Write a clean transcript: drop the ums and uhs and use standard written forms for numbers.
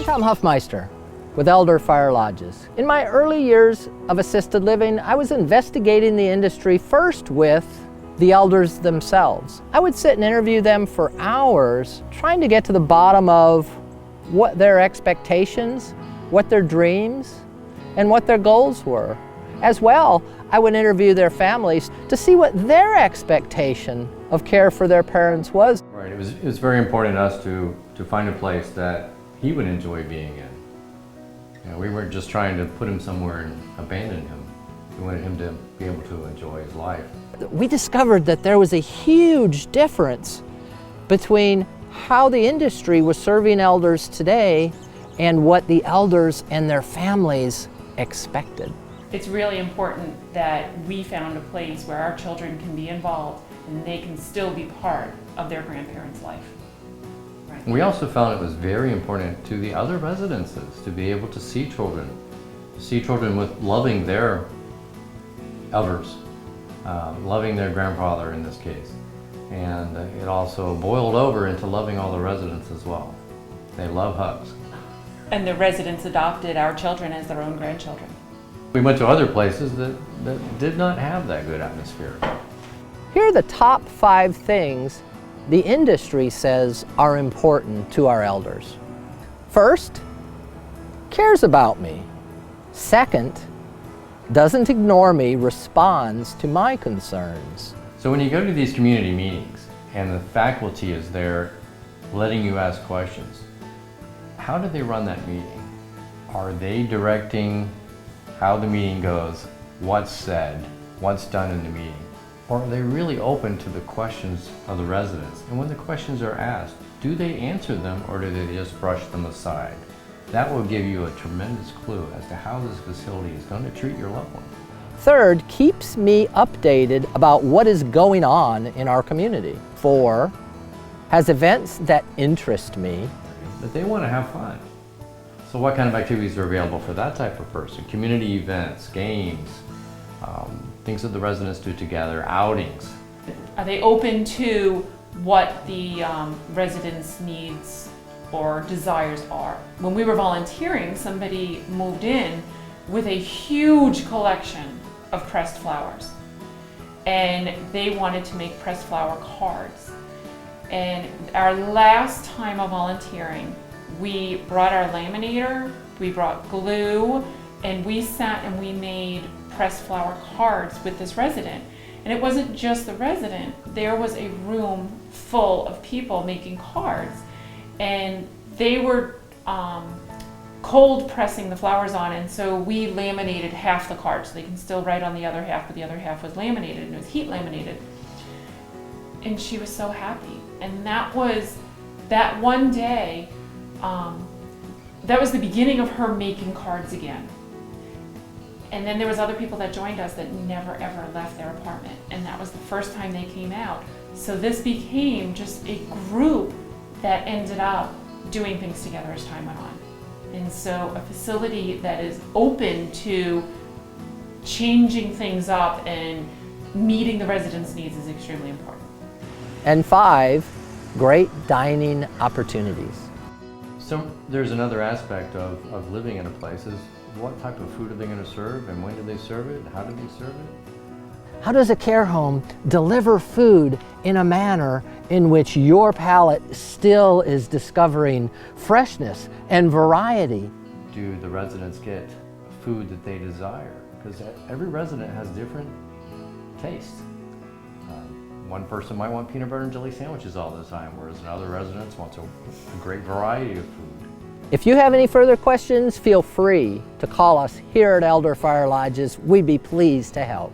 I'm Tom Huffmeister with ElderFire Lodges. In my early years of assisted living, I was investigating the industry first with the elders themselves. I would sit and interview them for hours, trying to get to the bottom of what their expectations, what their dreams, and what their goals were. As well, I would interview their families to see what their expectation of care for their parents was. Right, it was very important to us to find a place that he would enjoy being in. You know, we weren't just trying to put him somewhere and abandon him. We wanted him to be able to enjoy his life. We discovered that there was a huge difference between how the industry was serving elders today and what the elders and their families expected. It's really important that we found a place where our children can be involved and they can still be part of their grandparents' life. Right. We also found it was very important to the other residences to be able to see children with loving their elders, loving their grandfather in this case. And it also boiled over into loving all the residents as well. They love hugs. And the residents adopted our children as their own grandchildren. We went to other places that did not have that good atmosphere. Here are the top 5 things the industry says are important to our elders. First, cares about me. Second, doesn't ignore me, responds to my concerns. So when you go to these community meetings and the faculty is there letting you ask questions, how do they run that meeting? Are they directing how the meeting goes, what's said, what's done in the meeting? Or are they really open to the questions of the residents? And when the questions are asked, do they answer them or do they just brush them aside? That will give you a tremendous clue as to how this facility is going to treat your loved one. Third, keeps me updated about what is going on in our community. 4, has events that interest me. But they want to have fun. So what kind of activities are available for that type of person? Community events, games, things that the residents do together, outings. Are they open to what the residents' needs or desires are? When we were volunteering, somebody moved in with a huge collection of pressed flowers. And they wanted to make pressed flower cards. And our last time of volunteering, we brought our laminator, we brought glue, and we sat and we made pressed flower cards with this resident. And it wasn't just the resident, there was a room full of people making cards. And they were cold pressing the flowers on, and so we laminated half the card so they can still write on the other half, but the other half was laminated and it was heat laminated. And she was so happy. And that was, that one day, that was the beginning of her making cards again. And then there was other people that joined us that never ever left their apartment, and that was the first time they came out. So this became just a group that ended up doing things together as time went on. And so a facility that is open to changing things up and meeting the residents' needs is extremely important. And 5, great dining opportunities. So there's another aspect of living in a place is what type of food are they going to serve and when do they serve it? How do they serve it? How does a care home deliver food in a manner in which your palate still is discovering freshness and variety? Do the residents get food that they desire? Because every resident has different tastes. One person might want peanut butter and jelly sandwiches all the time, whereas another resident wants a great variety of food. If you have any further questions, feel free to call us here at ElderFire Lodges. We'd be pleased to help.